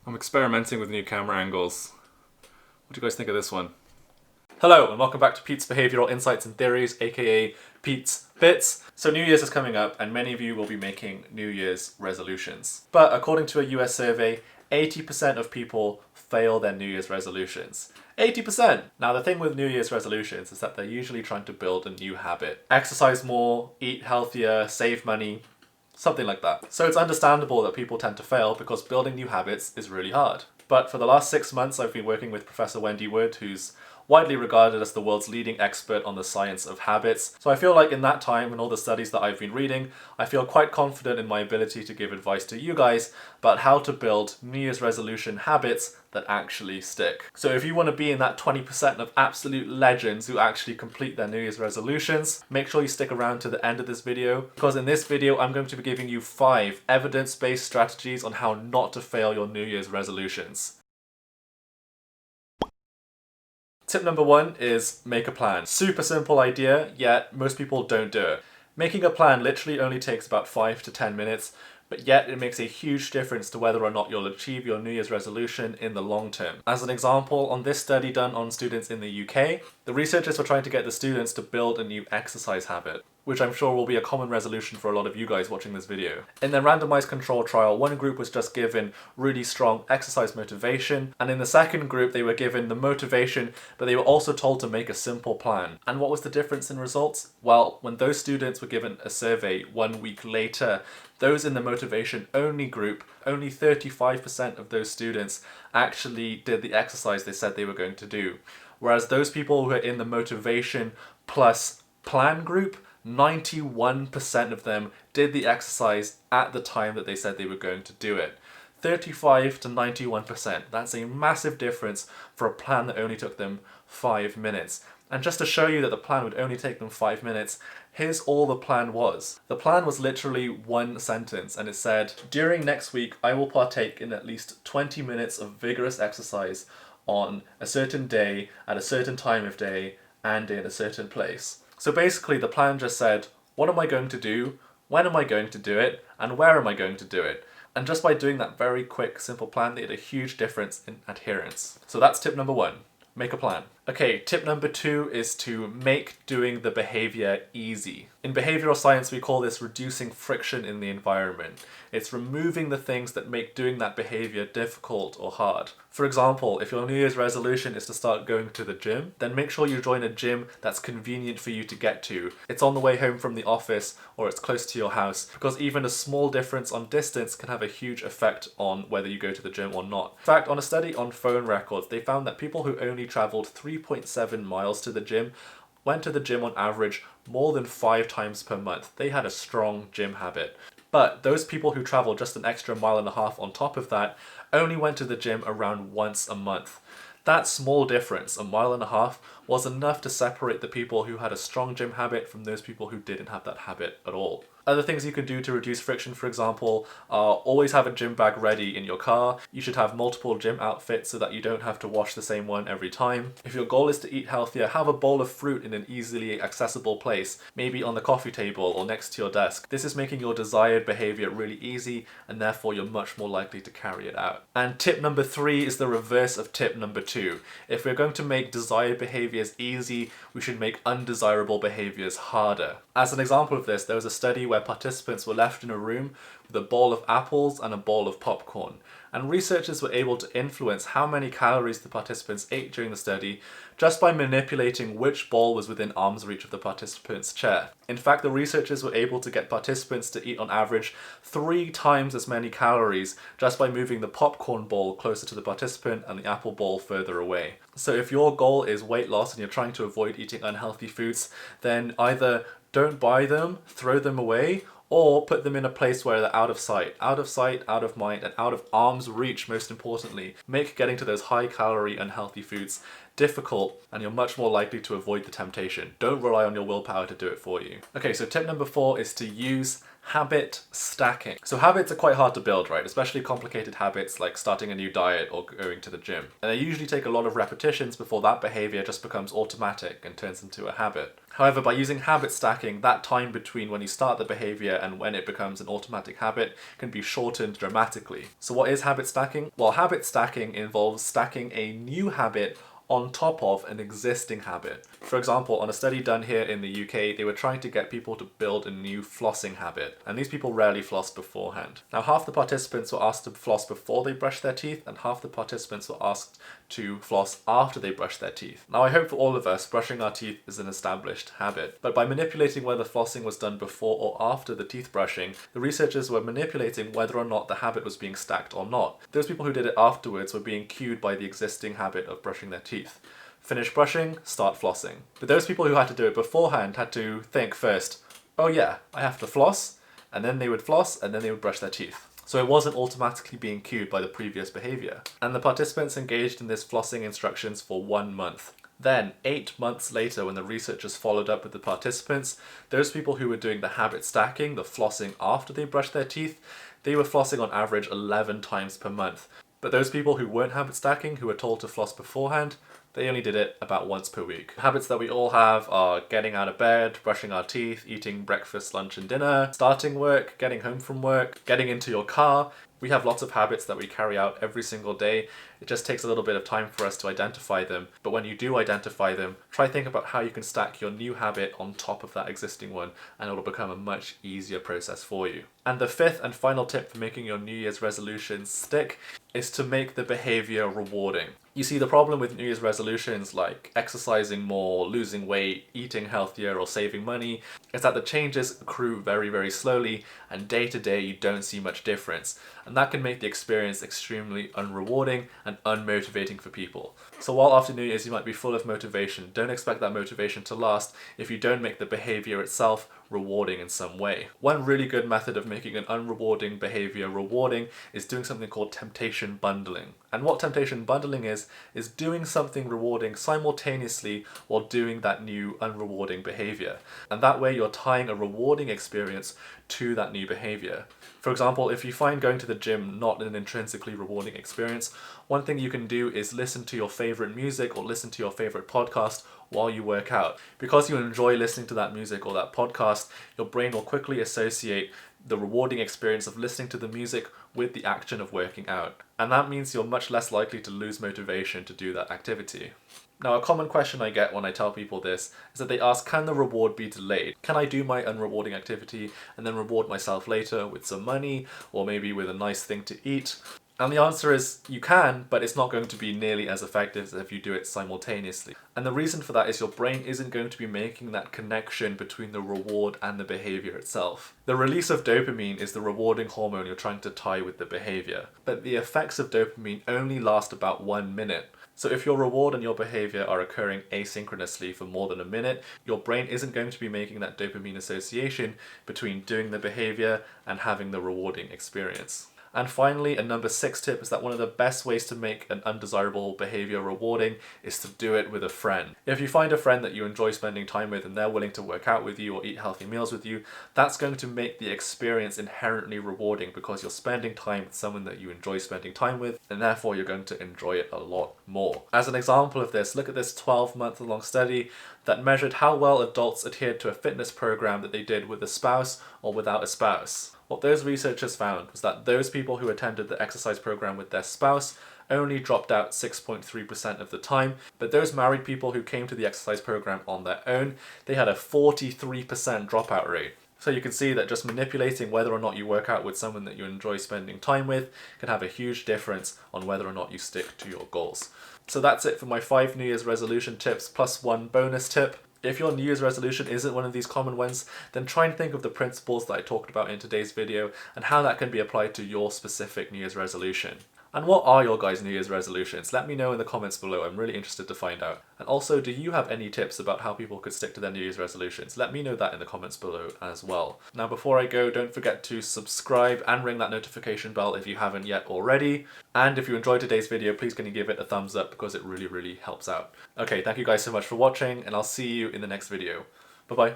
I'm experimenting with new camera angles. What do you guys think of this one? Hello and welcome back to Pete's Behavioural Insights and Theories, aka Pete's Bits. So New Year's is coming up and many of you will be making New Year's resolutions. But according to a US survey, 80% of people fail their New Year's resolutions. 80%! Now the thing with New Year's resolutions is that they're usually trying to build a new habit. Exercise more, eat healthier, save money, something like that. So it's understandable that people tend to fail because building new habits is really hard. But for the last 6 months I've been working with Professor Wendy, who's widely regarded as the world's leading expert on the science of habits. So I feel like in that time and all the studies that I've been reading, I feel quite confident in my ability to give advice to you guys about how to build New Year's resolution habits that actually stick. So if you want to be in that 20% of absolute legends who actually complete their New Year's resolutions, make sure you stick around to the end of this video, because in this video I'm going to be giving you 5 evidence-based strategies on how not to fail your New Year's resolutions. Tip number 1 is make a plan. Super simple idea, yet most people don't do it. Making a plan literally only takes about 5 to 10 minutes, but yet it makes a huge difference to whether or not you'll achieve your New Year's resolution in the long term. As an example, on this study done on students in the UK, the researchers were trying to get the students to build a new exercise habit, which I'm sure will be a common resolution for a lot of you guys watching this video. In their randomized control trial, one group was just given really strong exercise motivation, and in the second group they were given the motivation, but they were also told to make a simple plan. And what was the difference in results? Well, when those students were given a survey 1 week later, those in the motivation only group, only 35% of those students actually did the exercise they said they were going to do. Whereas those people who are in the motivation plus plan group, 91% of them did the exercise at the time that they said they were going to do it. 35 to 91%. That's a massive difference for a plan that only took them 5 minutes. And just to show you that the plan would only take them 5 minutes, here's all the plan was. The plan was literally one sentence, and it said, during next week I will partake in at least 20 minutes of vigorous exercise on a certain day, at a certain time of day, and in a certain place. So basically the plan just said, what am I going to do, when am I going to do it, and where am I going to do it? And just by doing that very quick, simple plan, they had a huge difference in adherence. So that's tip number 1. Make a plan. Okay, tip number 2 is to make doing the behavior easy. In behavioral science, we call this reducing friction in the environment. It's removing the things that make doing that behavior difficult or hard. For example, if your New Year's resolution is to start going to the gym, then make sure you join a gym that's convenient for you to get to. It's on the way home from the office or it's close to your house, because even a small difference on distance can have a huge effect on whether you go to the gym or not. In fact, on a study on phone records, they found that people who only traveled 3.7 miles to the gym went to the gym on average more than 5 times per month. They had a strong gym habit. But those people who traveled just an extra 1.5 miles on top of that only went to the gym around once a month. That small difference, 1.5 miles, was enough to separate the people who had a strong gym habit from those people who didn't have that habit at all. Other things you can do to reduce friction, for example, are always have a gym bag ready in your car. You should have multiple gym outfits so that you don't have to wash the same one every time. If your goal is to eat healthier, have a bowl of fruit in an easily accessible place, maybe on the coffee table or next to your desk. This is making your desired behavior really easy, and therefore you're much more likely to carry it out. And tip number 3 is the reverse of tip number 2. If we're going to make desired behaviors easy, we should make undesirable behaviors harder. As an example of this, there was a study where participants were left in a room with a bowl of apples and a bowl of popcorn. And researchers were able to influence how many calories the participants ate during the study just by manipulating which bowl was within arm's reach of the participant's chair. In fact, the researchers were able to get participants to eat on average 3 times as many calories just by moving the popcorn bowl closer to the participant and the apple bowl further away. So if your goal is weight loss and you're trying to avoid eating unhealthy foods, then either don't buy them, throw them away, or put them in a place where they're out of sight, out of mind, and out of arm's reach, most importantly. Make getting to those high-calorie, unhealthy foods difficult, and you're much more likely to avoid the temptation. Don't rely on your willpower to do it for you. Okay, so tip number 4 is to use Habit stacking. So habits are quite hard to build, right? Especially complicated habits like starting a new diet or going to the gym. And they usually take a lot of repetitions before that behavior just becomes automatic and turns into a habit. However, by using habit stacking, that time between when you start the behavior and when it becomes an automatic habit can be shortened dramatically. So what is habit stacking? Well, habit stacking involves stacking a new habit on top of an existing habit. For example, on a study done here in the UK, they were trying to get people to build a new flossing habit, and these people rarely flossed beforehand. Now, half the participants were asked to floss before they brushed their teeth, and half the participants were asked to floss after they brushed their teeth. Now, I hope for all of us, brushing our teeth is an established habit, but by manipulating whether flossing was done before or after the teeth brushing, the researchers were manipulating whether or not the habit was being stacked or not. Those people who did it afterwards were being cued by the existing habit of brushing their teeth. Finish brushing, start flossing. But those people who had to do it beforehand had to think first, oh yeah, I have to floss, and then they would floss, and then they would brush their teeth. So it wasn't automatically being cued by the previous behavior. And the participants engaged in this flossing instructions for 1 month. Then, 8 months later, when the researchers followed up with the participants, those people who were doing the habit stacking, the flossing after they brushed their teeth, they were flossing on average 11 times per month. But those people who weren't habit stacking, who were told to floss beforehand, they only did it about once per week. Habits that we all have are getting out of bed, brushing our teeth, eating breakfast, lunch and dinner, starting work, getting home from work, getting into your car. We have lots of habits that we carry out every single day. It just takes a little bit of time for us to identify them. But when you do identify them, try think about how you can stack your new habit on top of that existing one, and it'll become a much easier process for you. And the fifth and final tip for making your New Year's resolutions stick is to make the behavior rewarding. You see, the problem with New Year's resolutions like exercising more, losing weight, eating healthier, or saving money is that the changes accrue very, very slowly, and day to day you don't see much difference. And that can make the experience extremely unrewarding and unmotivating for people. So while after New Year's you might be full of motivation, don't expect that motivation to last if you don't make the behavior itself rewarding in some way. One really good method of making an unrewarding behavior rewarding is doing something called temptation bundling. And what temptation bundling is doing something rewarding simultaneously while doing that new unrewarding behavior. And that way you're tying a rewarding experience to that new behavior. For example, if you find going to the gym not an intrinsically rewarding experience, one thing you can do is listen to your favorite music or listen to your favorite podcast while you work out. Because you enjoy listening to that music or that podcast, your brain will quickly associate the rewarding experience of listening to the music with the action of working out. And that means you're much less likely to lose motivation to do that activity. Now, a common question I get when I tell people this is that they ask, can the reward be delayed? Can I do my unrewarding activity and then reward myself later with some money or maybe with a nice thing to eat? And the answer is you can, but it's not going to be nearly as effective as if you do it simultaneously. And the reason for that is your brain isn't going to be making that connection between the reward and the behavior itself. The release of dopamine is the rewarding hormone you're trying to tie with the behavior, but the effects of dopamine only last about 1 minute. So if your reward and your behavior are occurring asynchronously for more than a minute, your brain isn't going to be making that dopamine association between doing the behavior and having the rewarding experience. And finally, a number 6 tip is that one of the best ways to make an undesirable behavior rewarding is to do it with a friend. If you find a friend that you enjoy spending time with and they're willing to work out with you or eat healthy meals with you, that's going to make the experience inherently rewarding because you're spending time with someone that you enjoy spending time with, and therefore you're going to enjoy it a lot more. As an example of this, look at this 12-month-long study that measured how well adults adhered to a fitness program that they did with a spouse or without a spouse. What those researchers found was that those people who attended the exercise program with their spouse only dropped out 6.3% of the time, but those married people who came to the exercise program on their own, they had a 43% dropout rate. So you can see that just manipulating whether or not you work out with someone that you enjoy spending time with can have a huge difference on whether or not you stick to your goals. So that's it for my 5 New Year's resolution tips plus 1 bonus tip. If your New Year's resolution isn't one of these common ones, then try and think of the principles that I talked about in today's video and how that can be applied to your specific New Year's resolution. And what are your guys' New Year's resolutions? Let me know in the comments below, I'm really interested to find out. And also, do you have any tips about how people could stick to their New Year's resolutions? Let me know that in the comments below as well. Now before I go, don't forget to subscribe and ring that notification bell if you haven't yet already. And if you enjoyed today's video, please can you give it a thumbs up because it really, really helps out. Okay, thank you guys so much for watching, and I'll see you in the next video. Bye bye.